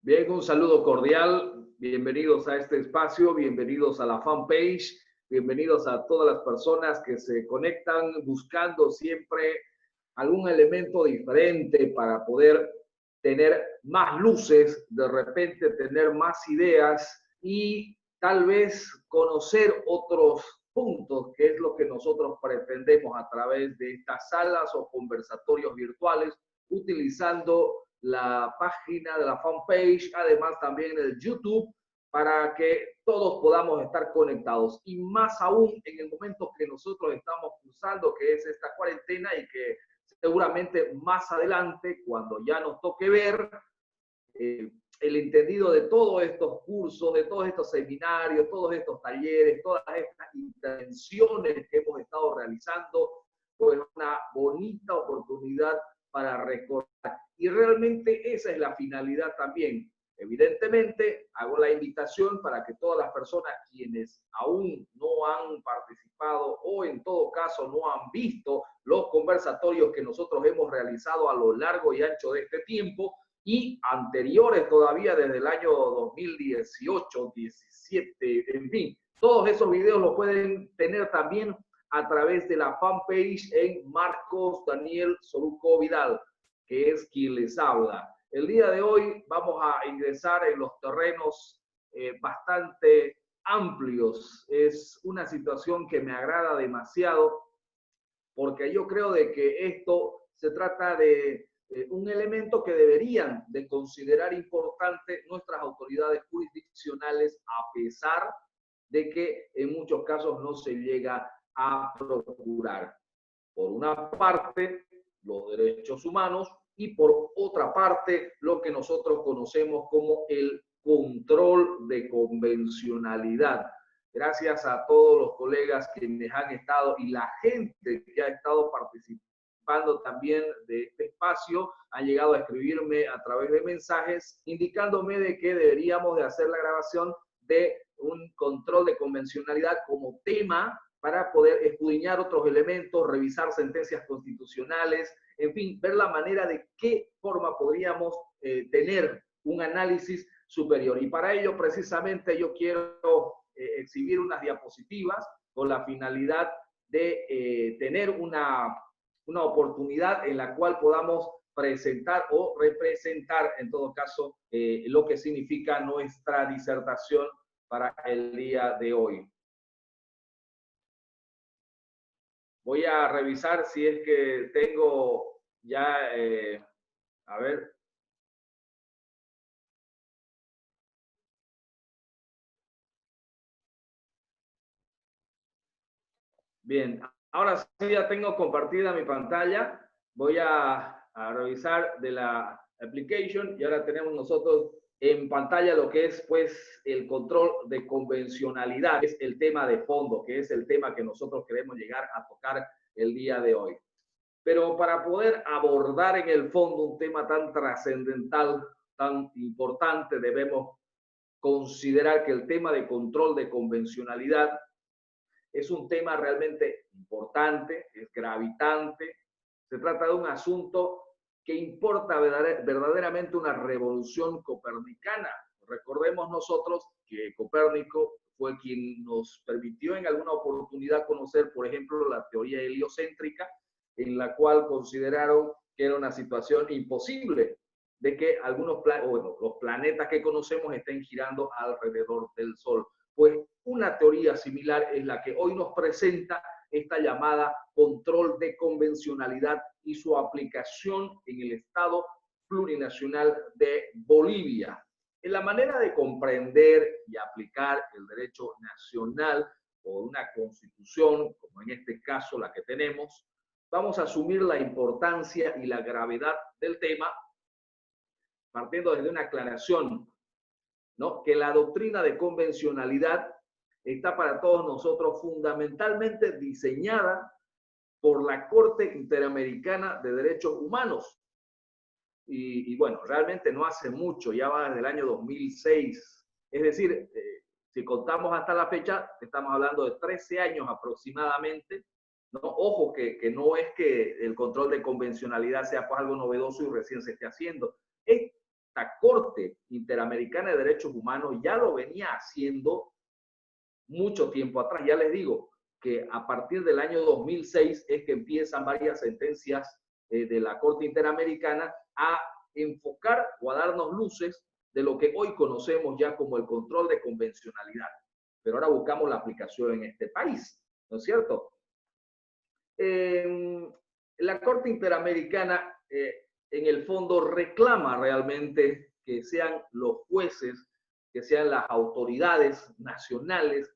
Bien, un saludo cordial. Bienvenidos a este espacio, bienvenidos a la fanpage, bienvenidos a todas las personas que se conectan buscando siempre algún elemento diferente para poder tener más luces, de repente tener más ideas y tal vez conocer otros puntos, que es lo que nosotros pretendemos a través de estas salas o conversatorios virtuales, utilizando la página de la fanpage, además también el YouTube, para que todos podamos estar conectados. Y más aún en el momento que nosotros estamos cruzando, que es esta cuarentena y que seguramente más adelante, cuando ya nos toque ver el entendido de todos estos cursos, de todos estos seminarios, todos estos talleres, todas estas intervenciones que hemos estado realizando, pues una bonita oportunidad para recordar. Y realmente esa es la finalidad también. Evidentemente, hago la invitación para que todas las personas quienes aún no han participado o en todo caso no han visto los conversatorios que nosotros hemos realizado a lo largo y ancho de este tiempo y anteriores todavía desde el año 2018, 17, en fin, todos esos videos los pueden tener también a través de la fanpage en Marcos Daniel Soluco Vidal, que es quien les habla. El día de hoy vamos a ingresar en los terrenos bastante amplios. Es una situación que me agrada demasiado porque yo creo de que esto se trata de un elemento que deberían de considerar importante nuestras autoridades jurisdiccionales a pesar de que en muchos casos no se llega a procurar. Por una parte, los derechos humanos y por otra parte, lo que nosotros conocemos como el control de convencionalidad. Gracias a todos los colegas quienes han estado y la gente que ha estado participando también de este espacio, han llegado a escribirme a través de mensajes indicándome de que deberíamos de hacer la grabación de un control de convencionalidad como tema para poder escudriñar otros elementos, revisar sentencias constitucionales, en fin, ver la manera de qué forma podríamos tener un análisis superior. Y para ello, precisamente, yo quiero exhibir unas diapositivas con la finalidad de tener una oportunidad en la cual podamos presentar o representar, en todo caso, lo que significa nuestra disertación para el día de hoy. Voy a revisar si es que tengo ya, a ver. Bien, ahora sí ya tengo compartida mi pantalla. Voy a revisar de la application y ahora tenemos nosotros en pantalla lo que es pues el control de convencionalidad, que es el tema de fondo, que es el tema que nosotros queremos llegar a tocar el día de hoy. Pero para poder abordar en el fondo un tema tan trascendental, tan importante, debemos considerar que el tema de control de convencionalidad es un tema realmente importante, es gravitante. Se trata de un asunto que importa verdaderamente una revolución copernicana. Recordemos nosotros que Copérnico fue quien nos permitió en alguna oportunidad conocer, por ejemplo, la teoría heliocéntrica, en la cual consideraron que era una situación imposible de que algunos los planetas que conocemos estén girando alrededor del Sol. Pues una teoría similar es la que hoy nos presenta esta llamada control de convencionalidad y su aplicación en el Estado plurinacional de Bolivia. En la manera de comprender y aplicar el derecho nacional o una constitución, como en este caso la que tenemos, vamos a asumir la importancia y la gravedad del tema partiendo desde una aclaración, ¿no? Que la doctrina de convencionalidad está para todos nosotros fundamentalmente diseñada por la Corte Interamericana de Derechos Humanos. Y bueno, realmente no hace mucho, ya va desde el año 2006. Es decir, si contamos hasta la fecha, estamos hablando de 13 años aproximadamente, ¿no? Ojo que no es que el control de convencionalidad sea pues algo novedoso y recién se esté haciendo. Es esta Corte Interamericana de Derechos Humanos ya lo venía haciendo mucho tiempo atrás. Ya les digo que a partir del año 2006 es que empiezan varias sentencias de la Corte Interamericana a enfocar o a darnos luces de lo que hoy conocemos ya como el control de convencionalidad. Pero ahora buscamos la aplicación en este país, ¿no es cierto? La Corte Interamericana en el fondo reclama realmente que sean los jueces, que sean las autoridades nacionales,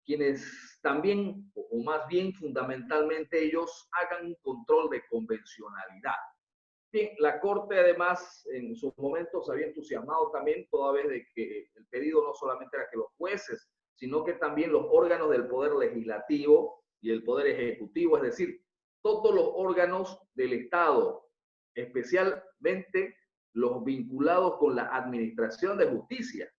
quienes también, o más bien fundamentalmente ellos, hagan un control de convencionalidad. Bien, la Corte además en sus momentos se había entusiasmado también toda vez de que el pedido no solamente era que los jueces, sino que también los órganos del Poder Legislativo y el Poder Ejecutivo, es decir, todos los órganos del Estado, especialmente los vinculados con la administración de justicia.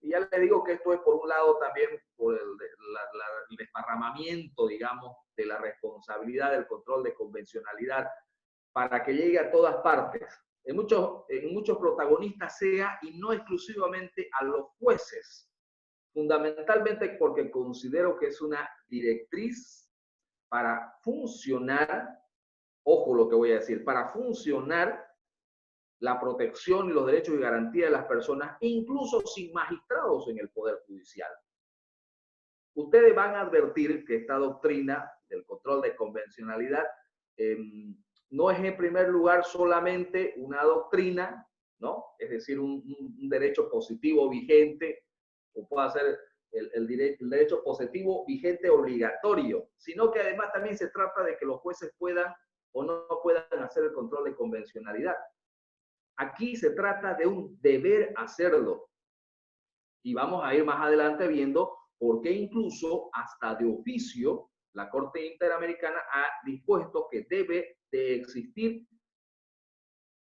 Y ya le digo que esto es por un lado también por el desparramamiento, digamos, de la responsabilidad del control de convencionalidad para que llegue a todas partes, en muchos protagonistas sea y no exclusivamente a los jueces, fundamentalmente porque considero que es una directriz para funcionar, ojo lo que voy a decir, para funcionar la protección y los derechos y garantías de las personas, incluso sin magistrados en el Poder Judicial. Ustedes van a advertir que esta doctrina del control de convencionalidad no es en primer lugar solamente una doctrina, ¿no? Es decir, un derecho positivo vigente, o puede ser el derecho positivo vigente obligatorio, sino que además también se trata de que los jueces puedan o no puedan hacer el control de convencionalidad. Aquí se trata de un deber hacerlo. Y vamos a ir más adelante viendo por qué incluso hasta de oficio la Corte Interamericana ha dispuesto que debe de existir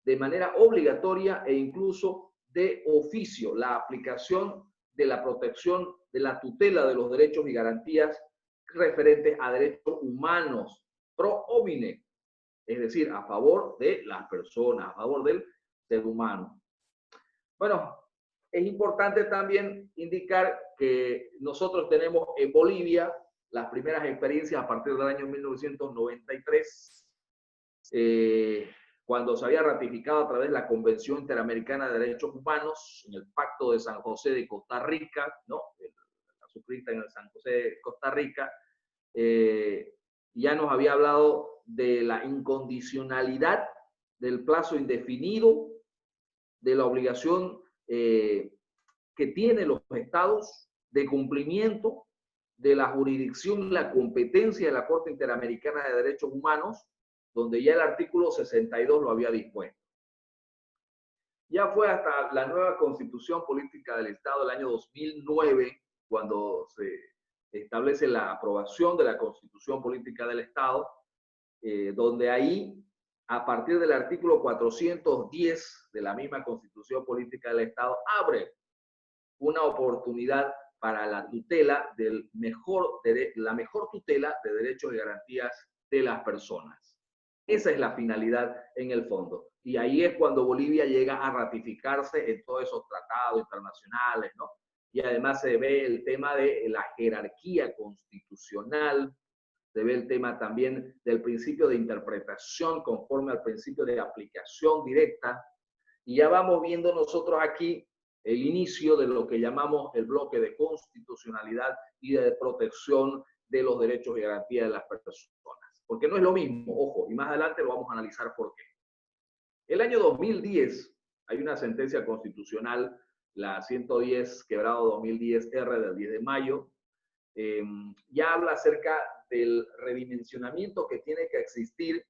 de manera obligatoria e incluso de oficio la aplicación de la protección, de la tutela de los derechos y garantías referentes a derechos humanos pro homine, es decir, a favor de las personas, a favor del ser humano. Bueno, es importante también indicar que nosotros tenemos en Bolivia las primeras experiencias a partir del año 1993, cuando se había ratificado a través de la Convención Interamericana de Derechos Humanos, en el Pacto de San José de Costa Rica, ¿no? La suscrita en el San José de Costa Rica, ya nos había hablado de la incondicionalidad del plazo indefinido, de la obligación que tienen los estados de cumplimiento de la jurisdicción y la competencia de la Corte Interamericana de Derechos Humanos, donde ya el artículo 62 lo había dispuesto. Ya fue hasta la nueva Constitución Política del Estado del año 2009, cuando se establece la aprobación de la Constitución Política del Estado, donde ahí, a partir del artículo 410 de la misma Constitución Política del Estado, abre una oportunidad para la tutela la mejor tutela de derechos y garantías de las personas. Esa es la finalidad en el fondo. Y ahí es cuando Bolivia llega a ratificarse en todos esos tratados internacionales, ¿no? Y además se ve el tema de la jerarquía constitucional, se ve el tema también del principio de interpretación conforme al principio de aplicación directa. Y ya vamos viendo nosotros aquí el inicio de lo que llamamos el bloque de constitucionalidad y de protección de los derechos y garantías de las personas. Porque no es lo mismo, ojo, y más adelante lo vamos a analizar por qué. El año 2010 hay una sentencia constitucional, la 110/2010R del 10 de mayo, ya habla acerca del redimensionamiento que tiene que existir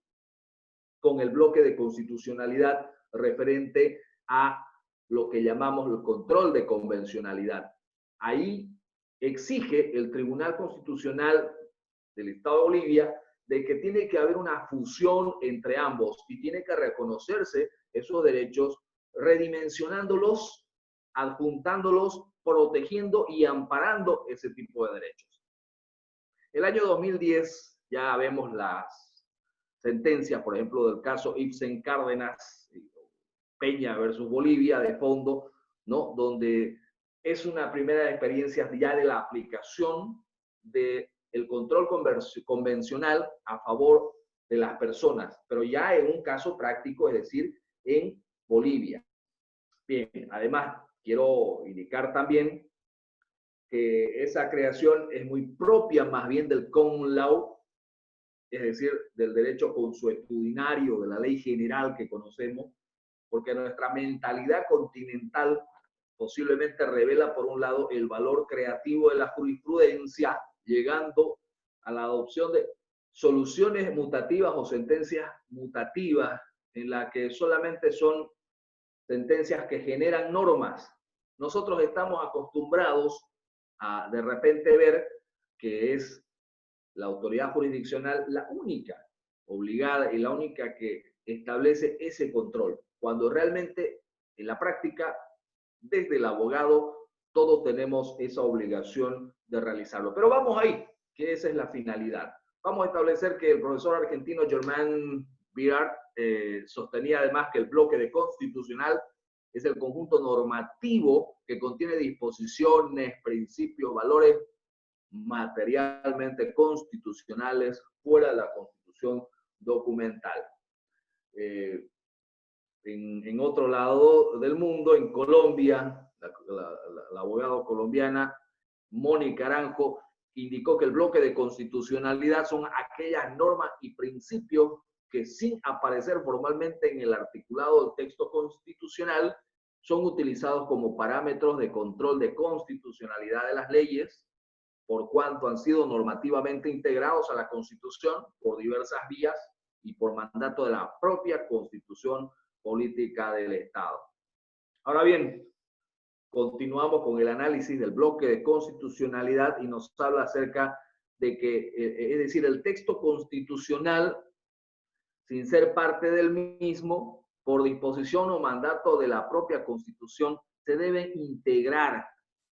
con el bloque de constitucionalidad referente a lo que llamamos el control de convencionalidad. Ahí exige el Tribunal Constitucional del Estado de Bolivia de que tiene que haber una fusión entre ambos y tiene que reconocerse esos derechos redimensionándolos, adjuntándolos, protegiendo y amparando ese tipo de derechos. El año 2010 ya vemos las sentencias, por ejemplo, del caso Ibsen Cárdenas Peña versus Bolivia de fondo, ¿no? Donde es una primera experiencia ya de la aplicación del control convencional a favor de las personas, pero ya en un caso práctico, es decir, en Bolivia. Bien, además, quiero indicar también que esa creación es muy propia más bien del common law, es decir, del derecho consuetudinario, de la ley general que conocemos, porque nuestra mentalidad continental posiblemente revela, por un lado, el valor creativo de la jurisprudencia, llegando a la adopción de soluciones mutativas o sentencias mutativas, en la que solamente son sentencias que generan normas. Nosotros estamos acostumbrados a de repente ver que es la autoridad jurisdiccional la única obligada y la única que establece ese control, cuando realmente en la práctica, desde el abogado, todos tenemos esa obligación de realizarlo. Pero vamos ahí, que esa es la finalidad. Vamos a establecer que el profesor argentino Germán Birard sostenía además que el bloque de constitucional es el conjunto normativo que contiene disposiciones, principios, valores materialmente constitucionales fuera de la constitución documental. En otro lado del mundo, en Colombia, la abogada colombiana Mónica Aranjo indicó que el bloque de constitucionalidad son aquellas normas y principios que, sin aparecer formalmente en el articulado del texto constitucional, son utilizados como parámetros de control de constitucionalidad de las leyes, por cuanto han sido normativamente integrados a la Constitución por diversas vías y por mandato de la propia Constitución política del Estado. Ahora bien, continuamos con el análisis del bloque de constitucionalidad y nos habla acerca de que, es decir, el texto constitucional, sin ser parte del mismo, por disposición o mandato de la propia Constitución, se debe integrar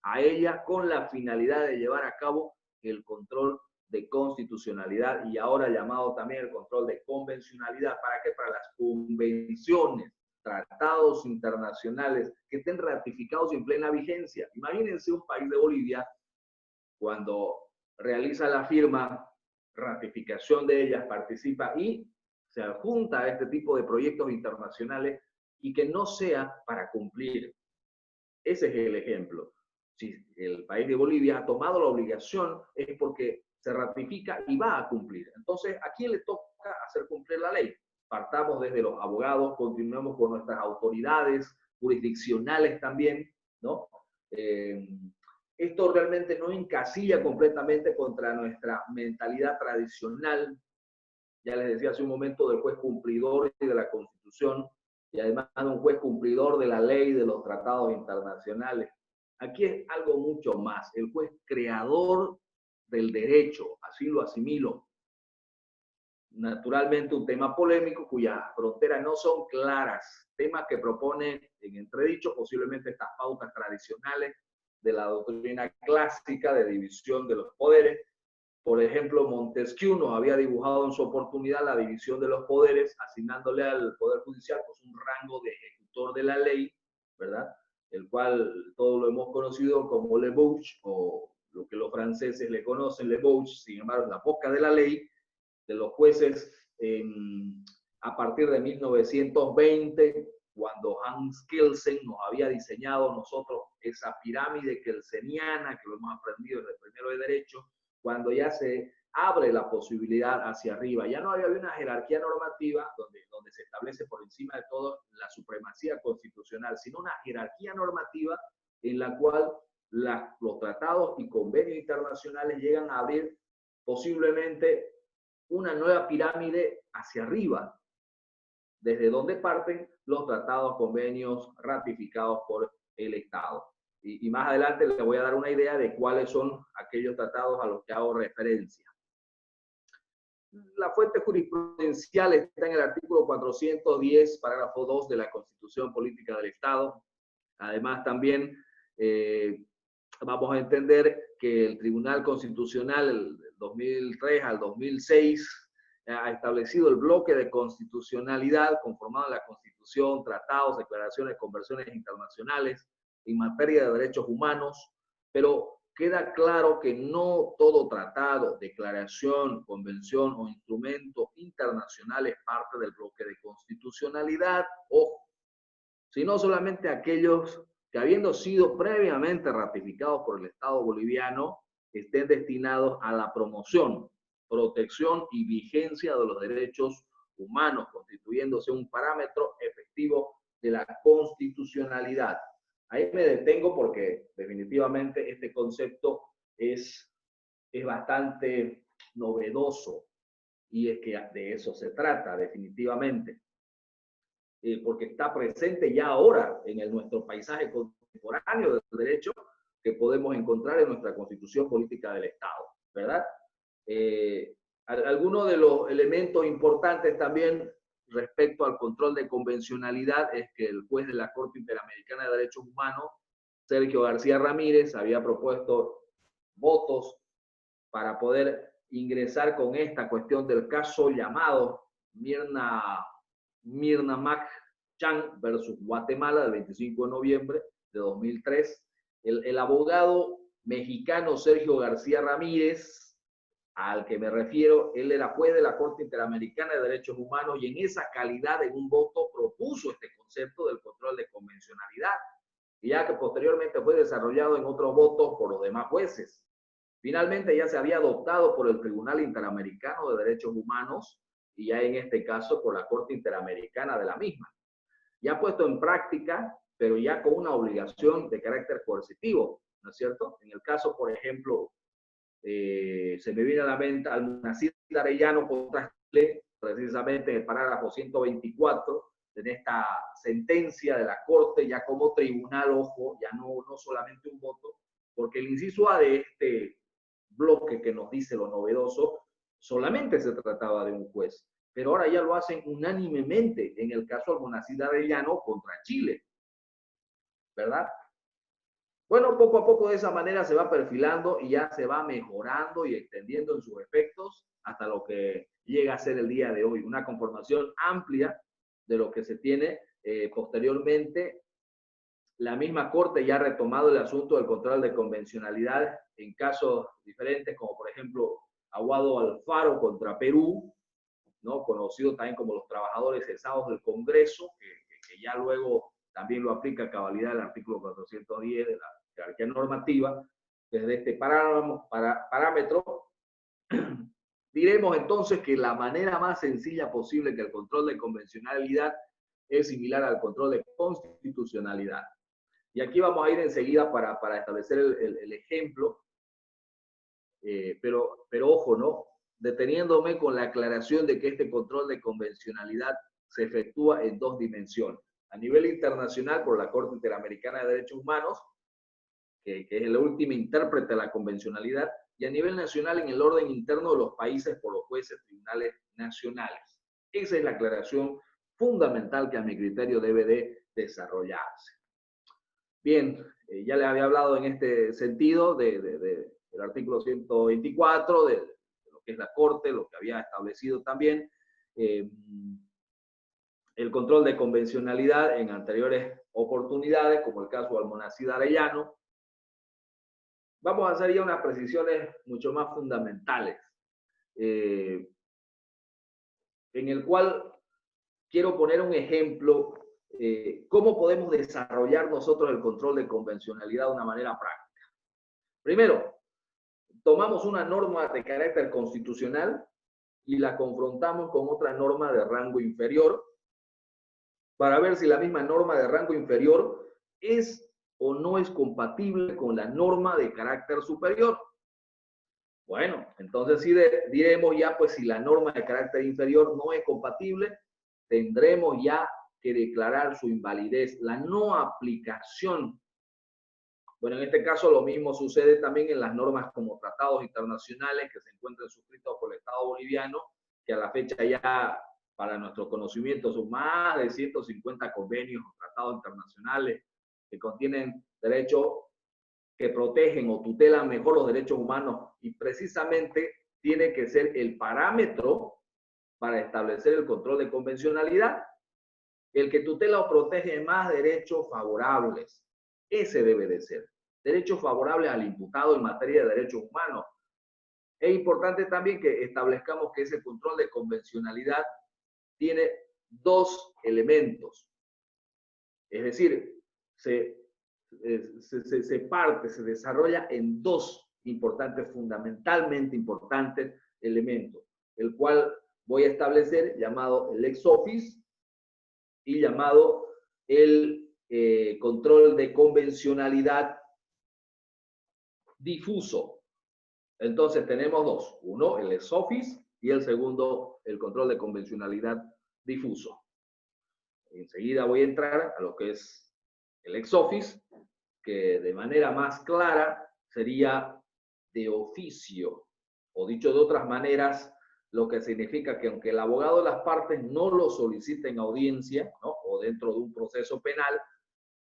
a ella con la finalidad de llevar a cabo el control de constitucionalidad y ahora llamado también el control de convencionalidad. ¿Para qué? Para las convenciones, tratados internacionales que estén ratificados y en plena vigencia. Imagínense un país de Bolivia cuando realiza la firma, ratificación de ellas, participa y se adjunta a este tipo de proyectos internacionales y que no sea para cumplir. Ese es el ejemplo. Si el país de Bolivia ha tomado la obligación es porque se ratifica y va a cumplir. Entonces, ¿a quién le toca hacer cumplir la ley? Partamos desde los abogados, continuemos con nuestras autoridades jurisdiccionales también, ¿no? Esto realmente no encasilla completamente contra nuestra mentalidad tradicional. Ya les decía hace un momento del juez cumplidor de la Constitución y además de un juez cumplidor de la ley, de los tratados internacionales. Aquí es algo mucho más, el juez creador del derecho, así lo asimilo. Naturalmente un tema polémico cuyas fronteras no son claras, temas que propone en entredicho posiblemente estas pautas tradicionales de la doctrina clásica de división de los poderes. Por ejemplo, Montesquieu nos había dibujado en su oportunidad la división de los poderes, asignándole al Poder Judicial pues, un rango de ejecutor de la ley, ¿verdad? El cual todos lo hemos conocido como le bouche, o lo que los franceses le conocen, le bouche, sin embargo, la boca de la ley, de los jueces a partir de 1920, cuando Hans Kelsen nos había diseñado nosotros esa pirámide kelseniana, que lo hemos aprendido desde primero de derecho, cuando ya se abre la posibilidad hacia arriba. Ya no había una jerarquía normativa donde se establece por encima de todo la supremacía constitucional, sino una jerarquía normativa en la cual los tratados y convenios internacionales llegan a abrir posiblemente una nueva pirámide hacia arriba, desde donde parten los tratados, convenios ratificados por el Estado. Y más adelante les voy a dar una idea de cuáles son aquellos tratados a los que hago referencia. La fuente jurisprudencial está en el artículo 410, parágrafo 2 de la Constitución Política del Estado. Además, también vamos a entender que el Tribunal Constitucional, del 2003 al 2006, ha establecido el bloque de constitucionalidad conformado en la Constitución, tratados, declaraciones, convenciones internacionales en materia de derechos humanos, pero queda claro que no todo tratado, declaración, convención o instrumento internacional es parte del bloque de constitucionalidad, ojo, sino solamente aquellos que, habiendo sido previamente ratificados por el Estado boliviano, estén destinados a la promoción, protección y vigencia de los derechos humanos, constituyéndose un parámetro efectivo de la constitucionalidad. Ahí me detengo porque definitivamente este concepto es bastante novedoso y es que de eso se trata definitivamente, porque está presente ya ahora en nuestro paisaje contemporáneo del derecho que podemos encontrar en nuestra Constitución Política del Estado, ¿verdad? Algunos de los elementos importantes también respecto al control de convencionalidad es que el juez de la Corte Interamericana de Derechos Humanos, Sergio García Ramírez, había propuesto votos para poder ingresar con esta cuestión del caso llamado Mirna Mac Chan versus Guatemala del 25 de noviembre de 2003. El abogado mexicano Sergio García Ramírez, al que me refiero, él era juez de la Corte Interamericana de Derechos Humanos y en esa calidad, en un voto, propuso este concepto del control de convencionalidad, y ya que posteriormente fue desarrollado en otros votos por los demás jueces. Finalmente ya se había adoptado por el Tribunal Interamericano de Derechos Humanos y ya en este caso por la Corte Interamericana de la misma. Ya puesto en práctica, pero ya con una obligación de carácter coercitivo, ¿no es cierto? En el caso, por ejemplo, se me viene a la mente Almonacid Arellano contra Chile, precisamente en el parágrafo 124 de esta sentencia de la Corte, ya como tribunal, ojo, ya no solamente un voto, porque el inciso A de este bloque que nos dice lo novedoso, solamente se trataba de un juez, pero ahora ya lo hacen unánimemente en el caso Almonacid Arellano contra Chile, ¿verdad? Bueno, poco a poco de esa manera se va perfilando y ya se va mejorando y extendiendo en sus efectos hasta lo que llega a ser el día de hoy, una conformación amplia de lo que se tiene posteriormente. La misma Corte ya ha retomado el asunto del control de convencionalidad en casos diferentes, como por ejemplo Aguado Alfaro contra Perú, ¿no? Conocido también como los trabajadores cesados del Congreso, que ya luego también lo aplica a cabalidad el artículo 410 de la jerarquía normativa. Desde este parámetro, diremos entonces que la manera más sencilla posible que el control de convencionalidad es similar al control de constitucionalidad. Y aquí vamos a ir enseguida para establecer el ejemplo, pero ojo, ¿no? Deteniéndome con la aclaración de que este control de convencionalidad se efectúa en dos dimensiones. A nivel internacional por la Corte Interamericana de Derechos Humanos, que es el último intérprete de la convencionalidad, y a nivel nacional en el orden interno de los países por los jueces tribunales nacionales. Esa es la aclaración fundamental que a mi criterio debe de desarrollarse. Bien, ya les había hablado en este sentido del artículo 124, de lo que es la Corte, lo que había establecido también el control de convencionalidad en anteriores oportunidades, como el caso de Almonacid Arellano. Vamos a hacer ya unas precisiones mucho más fundamentales, en el cual quiero poner un ejemplo, cómo podemos desarrollar nosotros el control de convencionalidad de una manera práctica. Primero, tomamos una norma de carácter constitucional y la confrontamos con otra norma de rango inferior para ver si la misma norma de rango inferior es o no es compatible con la norma de carácter superior. Bueno, entonces sí diremos ya, pues si la norma de carácter inferior no es compatible, tendremos ya que declarar su invalidez, la no aplicación. Bueno, en este caso lo mismo sucede también en las normas como tratados internacionales que se encuentran suscritos por el Estado boliviano, que a la fecha ya, para nuestro conocimiento, son más de 150 convenios o tratados internacionales que contienen derechos que protegen o tutelan mejor los derechos humanos, y precisamente tiene que ser el parámetro para establecer el control de convencionalidad. El que tutela o protege más derechos favorables. Ese debe de ser. Derechos favorables al imputado en materia de derechos humanos. Es importante también que establezcamos que ese control de convencionalidad tiene dos elementos. Es decir, se desarrolla en dos importantes, fundamentalmente importantes elementos, el cual voy a establecer llamado el ex officio y llamado el control de convencionalidad difuso. Entonces tenemos dos, uno el ex officio y el segundo el control de convencionalidad difuso. Enseguida voy a entrar a lo que es el ex officio, que de manera más clara sería de oficio, o dicho de otras maneras, lo que significa que aunque el abogado de las partes no lo solicite en audiencia, ¿no?, o dentro de un proceso penal,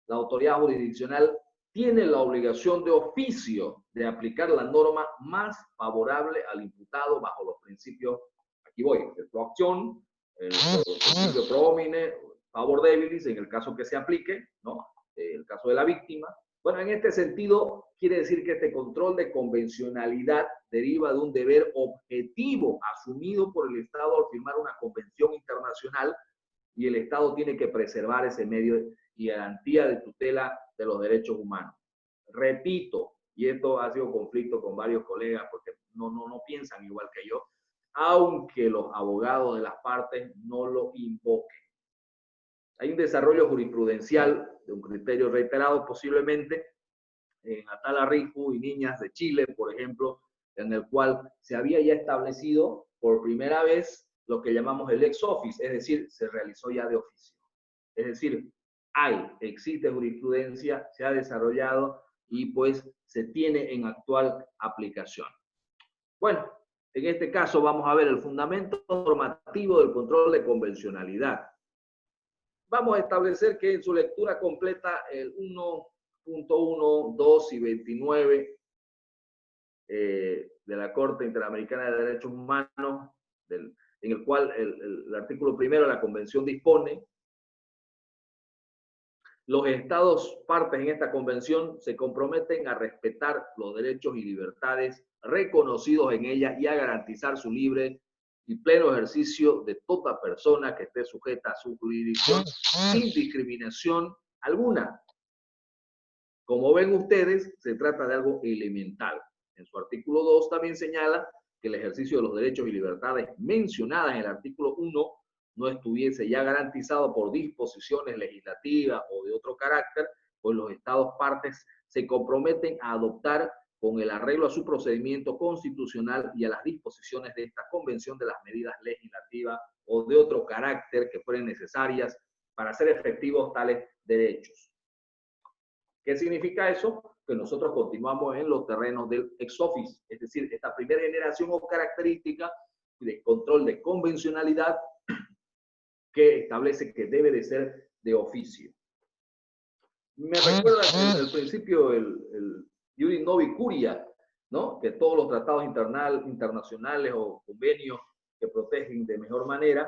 la autoridad jurisdiccional tiene la obligación de oficio de aplicar la norma más favorable al imputado bajo los principios, aquí voy, de proacción, el principio pro homine, favor debilis, en el caso que se aplique, ¿no?, el caso de la víctima. Bueno, en este sentido, quiere decir que este control de convencionalidad deriva de un deber objetivo asumido por el Estado al firmar una convención internacional, y el Estado tiene que preservar ese medio y garantía de tutela de los derechos humanos. Repito, y esto ha sido conflicto con varios colegas porque no piensan igual que yo, aunque los abogados de las partes no lo invoquen. Hay un desarrollo jurisprudencial de un criterio reiterado posiblemente en Atala Rifu y Niñas de Chile, por ejemplo, en el cual se había ya establecido por primera vez lo que llamamos el ex officio, es decir, se realizó ya de oficio. Es decir, existe jurisprudencia, se ha desarrollado y pues se tiene en actual aplicación. Bueno, en este caso vamos a ver el fundamento normativo del control de convencionalidad. Vamos a establecer que en su lectura completa el 1.1, 2 y 29 de la Corte Interamericana de Derechos Humanos, en el cual el artículo primero de la Convención dispone: los estados partes en esta convención se comprometen a respetar los derechos y libertades reconocidos en ella y a garantizar su libre y pleno ejercicio de toda persona que esté sujeta a su jurisdicción sin discriminación alguna. Como ven ustedes, se trata de algo elemental. En su artículo 2 también señala que el ejercicio de los derechos y libertades mencionadas en el artículo 1 no estuviese ya garantizado por disposiciones legislativas o de otro carácter, pues los estados partes se comprometen a adoptar, con el arreglo a su procedimiento constitucional y a las disposiciones de esta convención, de las medidas legislativas o de otro carácter que fueren necesarias para hacer efectivos tales derechos. ¿Qué significa eso? Que nosotros continuamos en los terrenos del ex officio, es decir, esta primera generación o característica de control de convencionalidad que establece que debe de ser de oficio. Me recuerda el principio, el iuris novi curia, ¿no?, que todos los tratados internacionales o convenios que protegen de mejor manera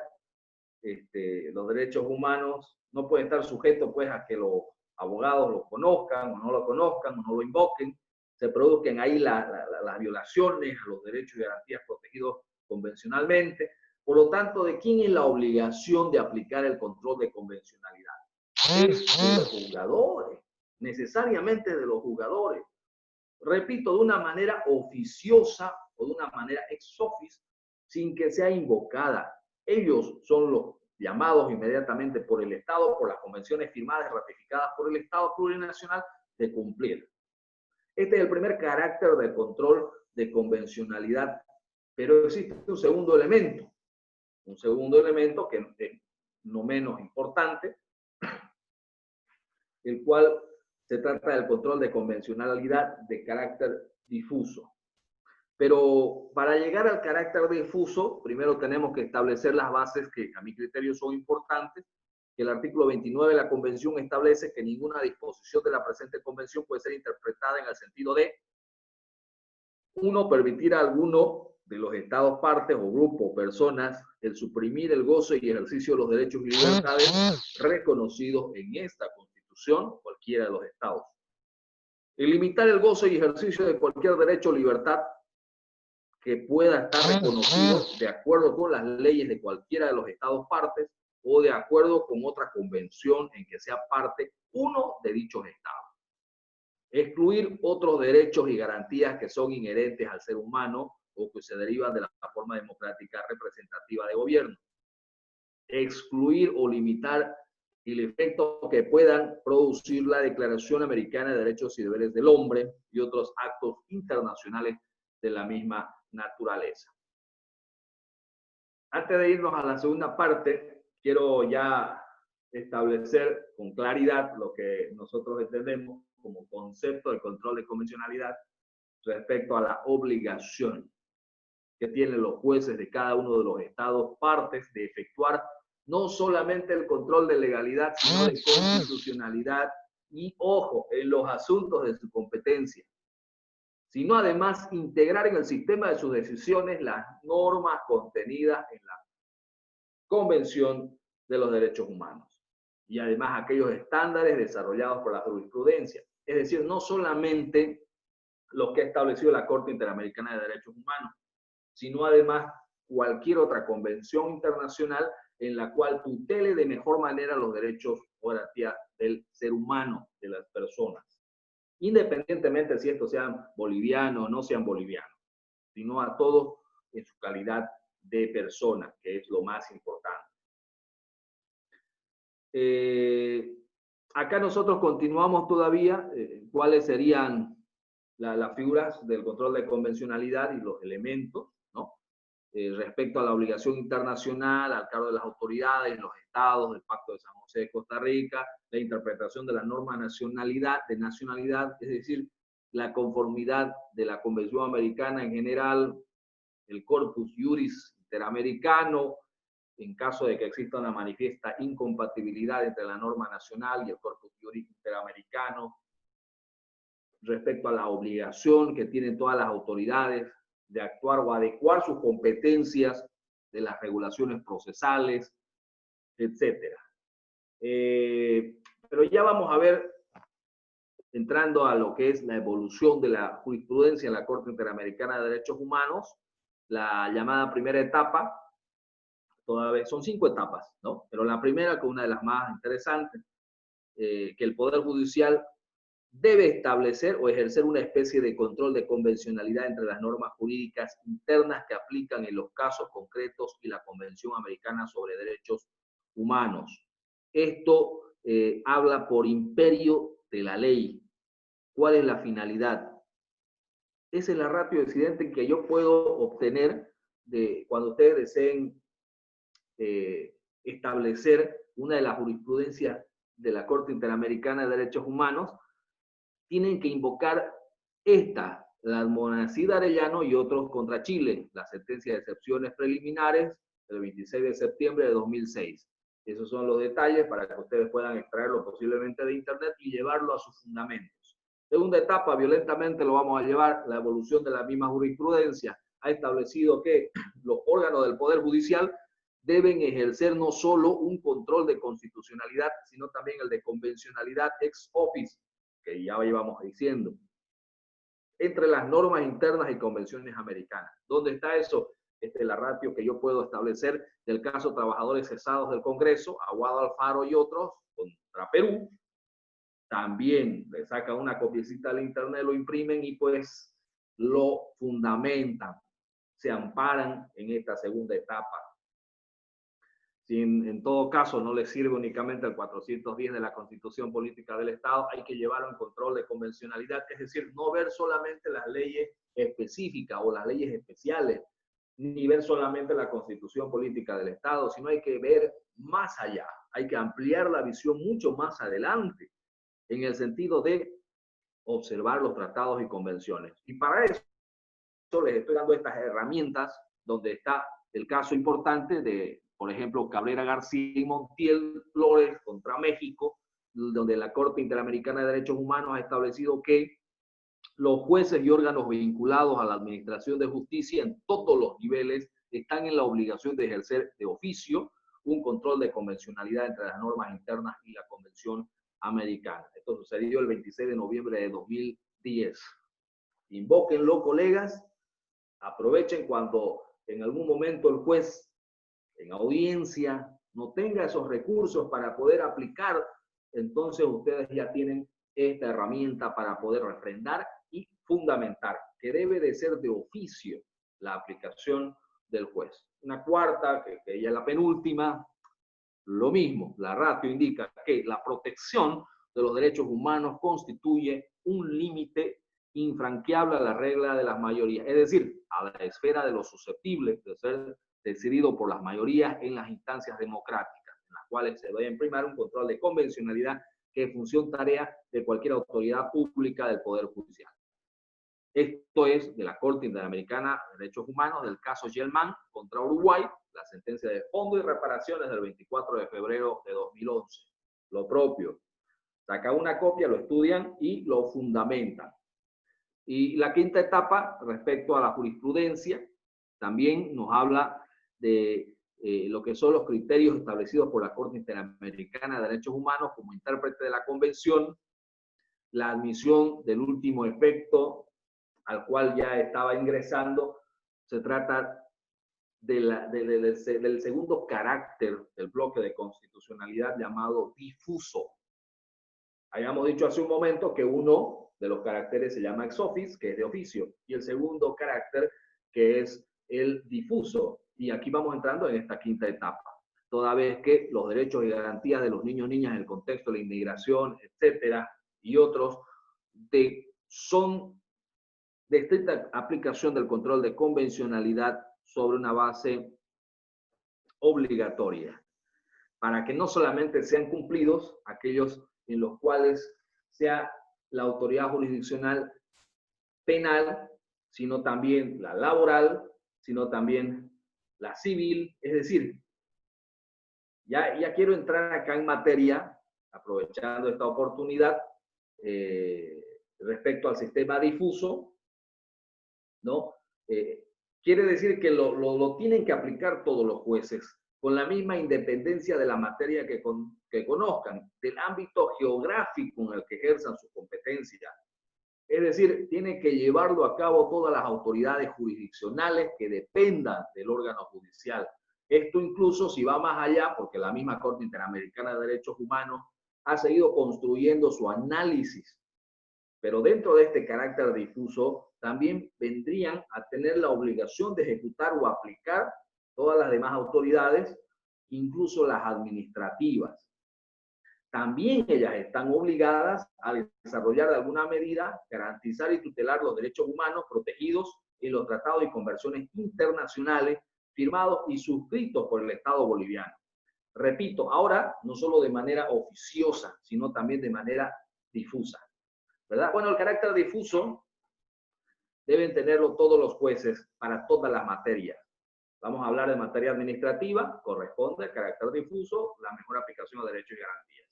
los derechos humanos no pueden estar sujetos pues a que los abogados lo conozcan o no lo conozcan o no lo invoquen, se produzcan ahí las violaciones a los derechos y garantías protegidos convencionalmente. Por lo tanto, ¿de quién es la obligación de aplicar el control de convencionalidad? Es de los juzgadores, necesariamente de los juzgadores. Repito, de una manera oficiosa o de una manera ex officio, sin que sea invocada. Ellos son los llamados inmediatamente por el Estado, por las convenciones firmadas y ratificadas por el Estado plurinacional, de cumplir. Este es el primer carácter de control de convencionalidad, pero existe un segundo elemento que es no menos importante, el cual se trata del control de convencionalidad de carácter difuso. Pero para llegar al carácter difuso, primero tenemos que establecer las bases que a mi criterio son importantes. Que el artículo 29 de la Convención establece que ninguna disposición de la presente Convención puede ser interpretada en el sentido de: 1, permitir a alguno de los estados partes o grupos o personas el suprimir el goce y ejercicio de los derechos y libertades reconocidos en esta Constitución, cualquiera de los estados. El limitar el goce y ejercicio de cualquier derecho o libertad que pueda estar reconocido de acuerdo con las leyes de cualquiera de los estados partes o de acuerdo con otra convención en que sea parte uno de dichos estados. Excluir otros derechos y garantías que son inherentes al ser humano o que se derivan de la forma democrática representativa de gobierno. Excluir o limitar el efecto que puedan producir la Declaración Americana de Derechos y Deberes del Hombre y otros actos internacionales de la misma naturaleza. Antes de irnos a la segunda parte, quiero ya establecer con claridad lo que nosotros entendemos como concepto de control de convencionalidad respecto a la obligación que tienen los jueces de cada uno de los estados partes de efectuar no solamente el control de legalidad, sino de constitucionalidad y, ojo, en los asuntos de su competencia, sino además integrar en el sistema de sus decisiones las normas contenidas en la Convención de los Derechos Humanos y además aquellos estándares desarrollados por la jurisprudencia. Es decir, no solamente lo que ha establecido la Corte Interamericana de Derechos Humanos, sino además cualquier otra convención internacional en la cual tutele de mejor manera los derechos o garantías del ser humano, de las personas, independientemente de si estos sean bolivianos o no sean bolivianos, sino a todos en su calidad de persona, que es lo más importante. Acá nosotros continuamos todavía cuáles serían las figuras del control de convencionalidad y los elementos, ¿no? Respecto a la obligación internacional, al cargo de las autoridades, los estados, del Pacto de San José de Costa Rica, la interpretación de la norma de nacionalidad, es decir, la conformidad de la Convención Americana en general, el corpus juris interamericano, en caso de que exista una manifiesta incompatibilidad entre la norma nacional y el corpus juris interamericano, respecto a la obligación que tienen todas las autoridades de actuar o adecuar sus competencias de las regulaciones procesales, etc. Pero ya vamos a ver, entrando a lo que es la evolución de la jurisprudencia en la Corte Interamericana de Derechos Humanos, la llamada primera etapa, todavía son 5 etapas, ¿no? Pero la primera, que es una de las más interesantes, que el Poder Judicial debe establecer o ejercer una especie de control de convencionalidad entre las normas jurídicas internas que aplican en los casos concretos y la Convención Americana sobre Derechos Humanos. Esto habla por imperio de la ley. ¿Cuál es la finalidad? Esa es la ratio decidente que yo puedo obtener de cuando ustedes deseen establecer una de las jurisprudencias de la Corte Interamericana de Derechos Humanos. Tienen que invocar esta, la Almonacid de Arellano y otros contra Chile, la sentencia de excepciones preliminares del 26 de septiembre de 2006. Esos son los detalles para que ustedes puedan extraerlo posiblemente de internet y llevarlo a sus fundamentos. Segunda etapa, violentamente lo vamos a llevar, la evolución de la misma jurisprudencia ha establecido que los órganos del Poder Judicial deben ejercer no solo un control de constitucionalidad, sino también el de convencionalidad ex officio, que ya íbamos diciendo, entre las normas internas y convenciones americanas. ¿Dónde está eso? Esta es la ratio que yo puedo establecer del caso Trabajadores Cesados del Congreso, Aguado Alfaro y otros, contra Perú. También le sacan una copiecita al internet, lo imprimen y pues lo fundamentan, se amparan en esta segunda etapa. Si en todo caso no les sirve únicamente el 410 de la Constitución Política del Estado, hay que llevar un control de convencionalidad, es decir, no ver solamente las leyes específicas o las leyes especiales, ni ver solamente la Constitución Política del Estado, sino hay que ver más allá, hay que ampliar la visión mucho más adelante, en el sentido de observar los tratados y convenciones. Y para eso les estoy dando estas herramientas, donde está el caso importante de, por ejemplo, Cabrera García y Montiel Flores contra México, donde la Corte Interamericana de Derechos Humanos ha establecido que los jueces y órganos vinculados a la administración de justicia en todos los niveles están en la obligación de ejercer de oficio un control de convencionalidad entre las normas internas y la Convención Americana. Esto sucedió el 26 de noviembre de 2010. Invóquenlo, colegas, aprovechen cuando en algún momento el juez en audiencia no tenga esos recursos para poder aplicar, entonces ustedes ya tienen esta herramienta para poder refrendar y fundamentar, que debe de ser de oficio la aplicación del juez. Una cuarta, que ya es la penúltima, lo mismo, la ratio indica que la protección de los derechos humanos constituye un límite infranqueable a la regla de las mayorías, es decir, a la esfera de lo susceptible de ser decidido por las mayorías en las instancias democráticas, en las cuales se debe primar un control de convencionalidad que es función tarea de cualquier autoridad pública del Poder Judicial. Esto es de la Corte Interamericana de Derechos Humanos del caso Gelman contra Uruguay, la sentencia de fondo y reparaciones del 24 de febrero de 2011. Lo propio. Sacan una copia, lo estudian y lo fundamentan. Y la quinta etapa, respecto a la jurisprudencia, también nos habla de lo que son los criterios establecidos por la Corte Interamericana de Derechos Humanos como intérprete de la Convención, la admisión del último efecto al cual ya estaba ingresando. Se trata del segundo carácter del bloque de constitucionalidad llamado difuso. Habíamos dicho hace un momento que uno de los caracteres se llama ex officio, que es de oficio, y el segundo carácter que es el difuso. Y aquí vamos entrando en esta quinta etapa, toda vez que los derechos y garantías de los niños y niñas en el contexto de la inmigración, etcétera, y otros, son de estricta aplicación del control de convencionalidad sobre una base obligatoria, para que no solamente sean cumplidos aquellos en los cuales sea la autoridad jurisdiccional penal, sino también la laboral, sino también la civil. Es decir, ya quiero entrar acá en materia, aprovechando esta oportunidad, respecto al sistema difuso, ¿no? Quiere decir que lo tienen que aplicar todos los jueces, con la misma independencia de la materia que conozcan, del ámbito geográfico en el que ejerzan su competencia. Es decir, tiene que llevarlo a cabo todas las autoridades jurisdiccionales que dependan del órgano judicial. Esto incluso si va más allá, porque la misma Corte Interamericana de Derechos Humanos ha seguido construyendo su análisis. Pero dentro de este carácter difuso, también vendrían a tener la obligación de ejecutar o aplicar todas las demás autoridades, incluso las administrativas. También ellas están obligadas a desarrollar de alguna medida, garantizar y tutelar los derechos humanos protegidos en los tratados y convenciones internacionales firmados y suscritos por el Estado boliviano. Repito, ahora no solo de manera oficiosa, sino también de manera difusa, ¿verdad? Bueno, el carácter difuso deben tenerlo todos los jueces para todas las materias. Vamos a hablar de materia administrativa, corresponde al carácter difuso, la mejor aplicación de derechos y garantías.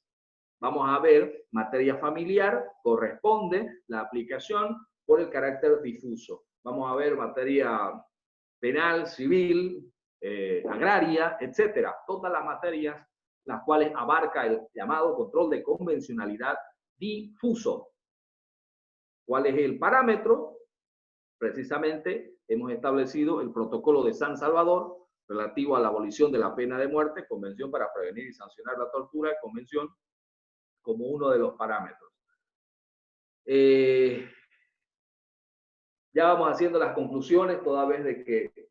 Vamos a ver materia familiar, corresponde la aplicación por el carácter difuso. Vamos a ver materia penal, civil, agraria, etcétera. Todas las materias las cuales abarca el llamado control de convencionalidad difuso. ¿Cuál es el parámetro? Precisamente hemos establecido el protocolo de San Salvador relativo a la abolición de la pena de muerte, Convención para prevenir y sancionar la tortura, Convención como uno de los parámetros. Ya vamos haciendo las conclusiones, toda vez de que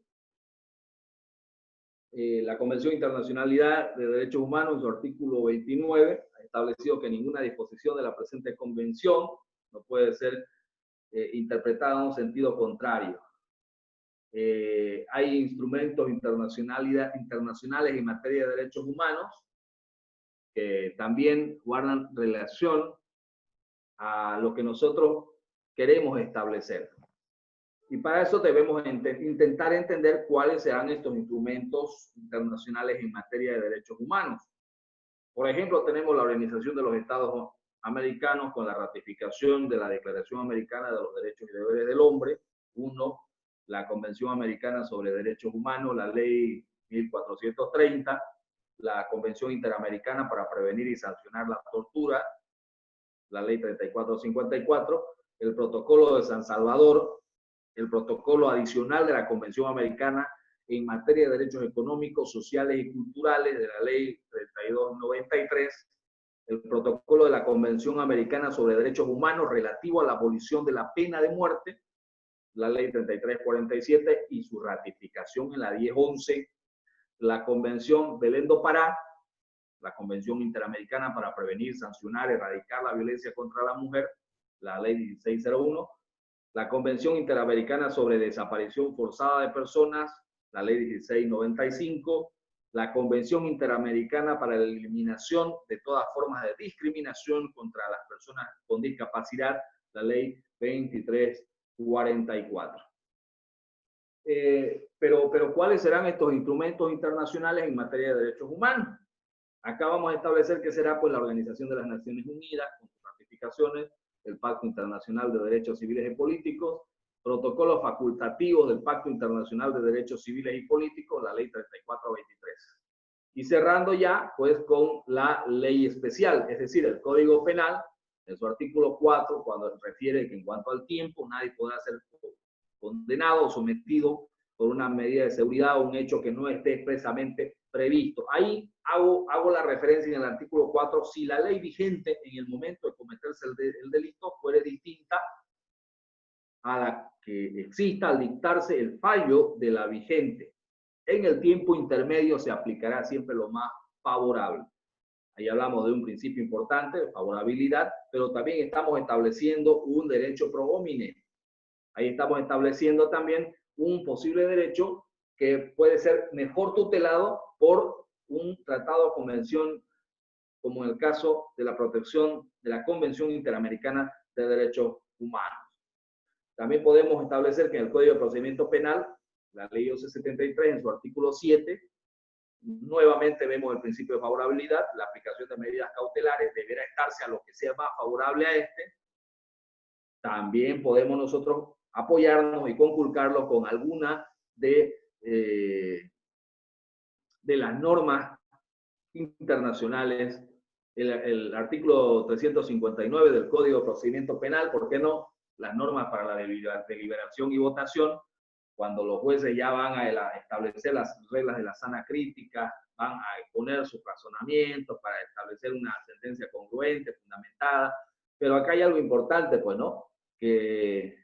la Convención Internacional de Derechos Humanos, en su artículo 29, ha establecido que ninguna disposición de la presente convención no puede ser interpretada en un sentido contrario. Hay instrumentos internacionales en materia de derechos humanos que también guardan relación a lo que nosotros queremos establecer. Y para eso debemos intentar entender cuáles serán estos instrumentos internacionales en materia de derechos humanos. Por ejemplo, tenemos la Organización de los Estados americanos con la ratificación de la Declaración Americana de los Derechos y Deberes del Hombre. Uno, la Convención Americana sobre Derechos Humanos, la Ley 1430, la Convención Interamericana para Prevenir y Sancionar la Tortura, la Ley 3454, el Protocolo de San Salvador, el Protocolo Adicional de la Convención Americana en materia de derechos económicos, sociales y culturales de la Ley 3293, el Protocolo de la Convención Americana sobre Derechos Humanos relativo a la abolición de la pena de muerte, la Ley 3347 y su ratificación en la 1011, la Convención Belém do Pará, la Convención Interamericana para Prevenir, Sancionar, Erradicar la Violencia contra la Mujer, la Ley 1601, la Convención Interamericana sobre Desaparición Forzada de Personas, la Ley 1695, la Convención Interamericana para la Eliminación de todas formas de discriminación contra las personas con discapacidad, la Ley 2344. Pero ¿cuáles serán estos instrumentos internacionales en materia de derechos humanos? Acá vamos a establecer que será pues la Organización de las Naciones Unidas, con sus ratificaciones, el Pacto Internacional de Derechos Civiles y Políticos, protocolos facultativos del Pacto Internacional de Derechos Civiles y Políticos, la Ley 3423. Y cerrando ya, pues, con la ley especial, es decir, el Código Penal, en su artículo 4, cuando refiere que en cuanto al tiempo, nadie podrá ser condenado o sometido por una medida de seguridad o un hecho que no esté expresamente previsto. Ahí hago la referencia en el artículo 4, si la ley vigente en el momento de cometerse el delito fuere distinta a la que exista al dictarse el fallo de la vigente. En el tiempo intermedio se aplicará siempre lo más favorable. Ahí hablamos de un principio importante, de favorabilidad, pero también estamos estableciendo un derecho pro homine. Ahí estamos estableciendo también un posible derecho que puede ser mejor tutelado por un tratado o convención, como en el caso de la protección de la Convención Interamericana de Derechos Humanos. También podemos establecer que en el Código de Procedimiento Penal, la Ley 1173, en su artículo 7, nuevamente vemos el principio de favorabilidad, la aplicación de medidas cautelares deberá estarse a lo que sea más favorable a este. También podemos nosotros apoyarnos y conculcarlo con alguna de las normas internacionales, el artículo 359 del Código de Procedimiento Penal, ¿por qué no? Las normas para la deliberación y votación, cuando los jueces ya van a establecer las reglas de la sana crítica, van a exponer sus razonamientos para establecer una sentencia congruente, fundamentada. Pero acá hay algo importante, pues, ¿no? Que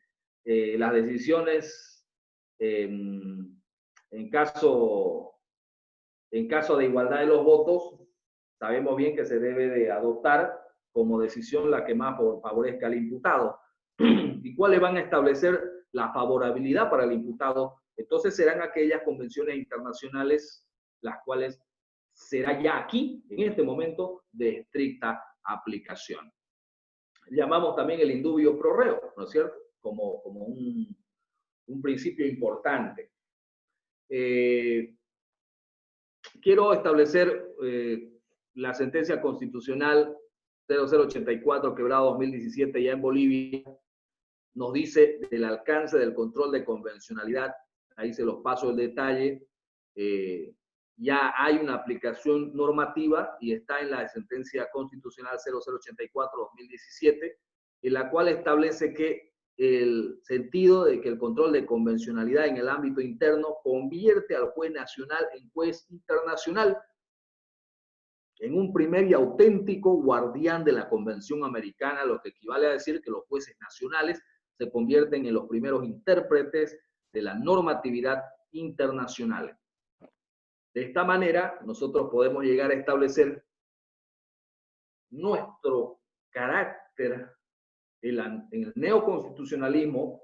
las decisiones en caso de igualdad de los votos, sabemos bien que se debe de adoptar como decisión la que más favorezca al imputado. ¿Y cuáles van a establecer la favorabilidad para el imputado? Entonces serán aquellas convenciones internacionales las cuales será ya aquí, en este momento, de estricta aplicación. Llamamos también el indubio pro reo, ¿no es cierto? Como un principio importante. Quiero establecer la sentencia constitucional 0084, quebrado 2017, ya en Bolivia, nos dice del alcance del control de convencionalidad. Ahí se los paso el detalle. Ya hay una aplicación normativa y está en la sentencia constitucional 0084-2017, en la cual establece que el sentido de que el control de convencionalidad en el ámbito interno convierte al juez nacional en juez internacional, en un primer y auténtico guardián de la Convención Americana, lo que equivale a decir que los jueces nacionales se convierten en los primeros intérpretes de la normatividad internacional. De esta manera, nosotros podemos llegar a establecer nuestro carácter en el neoconstitucionalismo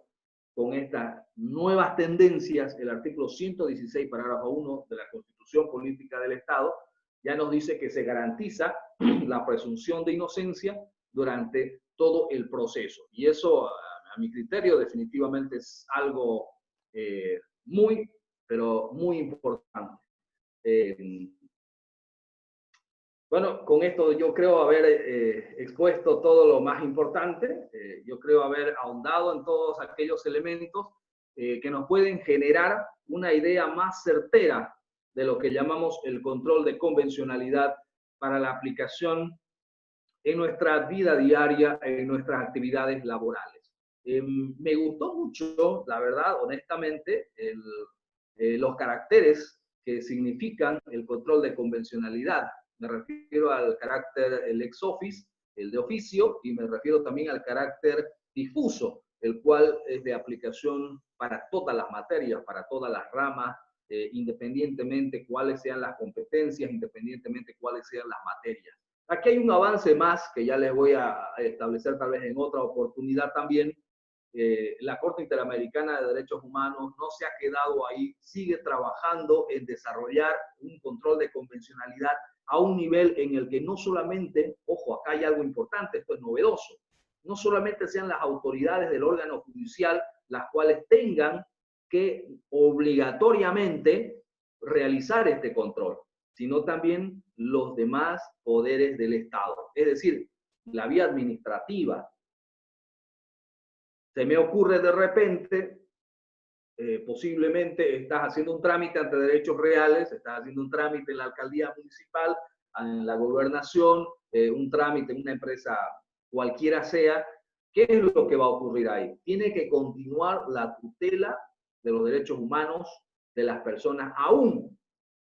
con estas nuevas tendencias. El artículo 116, parágrafo 1 de la Constitución Política del Estado, ya nos dice que se garantiza la presunción de inocencia durante todo el proceso. Y eso, a mi criterio, definitivamente es algo pero muy importante. Bueno, con esto yo creo haber expuesto todo lo más importante. Yo creo haber ahondado en todos aquellos elementos que nos pueden generar una idea más certera de lo que llamamos el control de convencionalidad para la aplicación en nuestra vida diaria, en nuestras actividades laborales. Me gustó mucho, la verdad, honestamente, los caracteres que significan el control de convencionalidad. Me refiero al carácter el ex office, el de oficio, y me refiero también al carácter difuso, el cual es de aplicación para todas las materias, para todas las ramas, independientemente cuáles sean las competencias, independientemente cuáles sean las materias. Aquí hay un avance más que ya les voy a establecer tal vez en otra oportunidad también. La Corte Interamericana de Derechos Humanos no se ha quedado ahí, sigue trabajando en desarrollar un control de convencionalidad a un nivel en el que no solamente, ojo, acá hay algo importante, esto es novedoso, no solamente sean las autoridades del órgano judicial las cuales tengan que obligatoriamente realizar este control, sino también los demás poderes del Estado. Es decir, la vía administrativa. Se me ocurre de repente, posiblemente estás haciendo un trámite ante derechos reales, estás haciendo un trámite en la alcaldía municipal, en la gobernación, un trámite en una empresa cualquiera sea. ¿Qué es lo que va a ocurrir ahí? Tiene que continuar la tutela de los derechos humanos de las personas, aún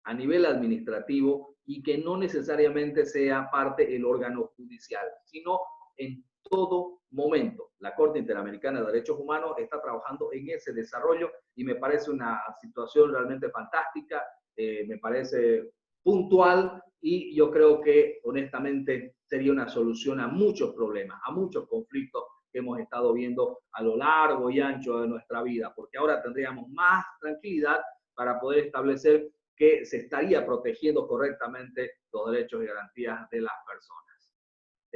a nivel administrativo, y que no necesariamente sea parte del órgano judicial, sino en todo momento. La Corte Interamericana de Derechos Humanos está trabajando en ese desarrollo y me parece una situación realmente fantástica, me parece puntual y yo creo que honestamente sería una solución a muchos problemas, a muchos conflictos que hemos estado viendo a lo largo y ancho de nuestra vida, porque ahora tendríamos más tranquilidad para poder establecer que se estaría protegiendo correctamente los derechos y garantías de las personas.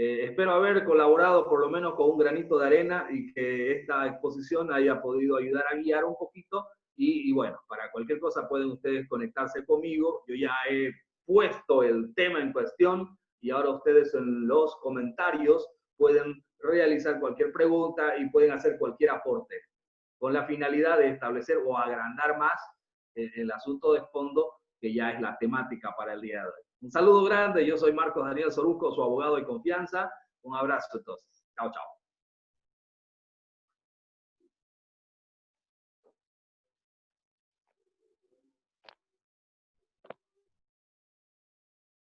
Espero haber colaborado por lo menos con un granito de arena y que esta exposición haya podido ayudar a guiar un poquito. Y bueno, para cualquier cosa pueden ustedes conectarse conmigo. Yo ya he puesto el tema en cuestión y ahora ustedes en los comentarios pueden realizar cualquier pregunta y pueden hacer cualquier aporte con la finalidad de establecer o agrandar más el asunto de fondo, que ya es la temática para el día de hoy. Un saludo grande, yo soy Marcos Daniel Soruco, su abogado de confianza. Un abrazo entonces. Chao, chao.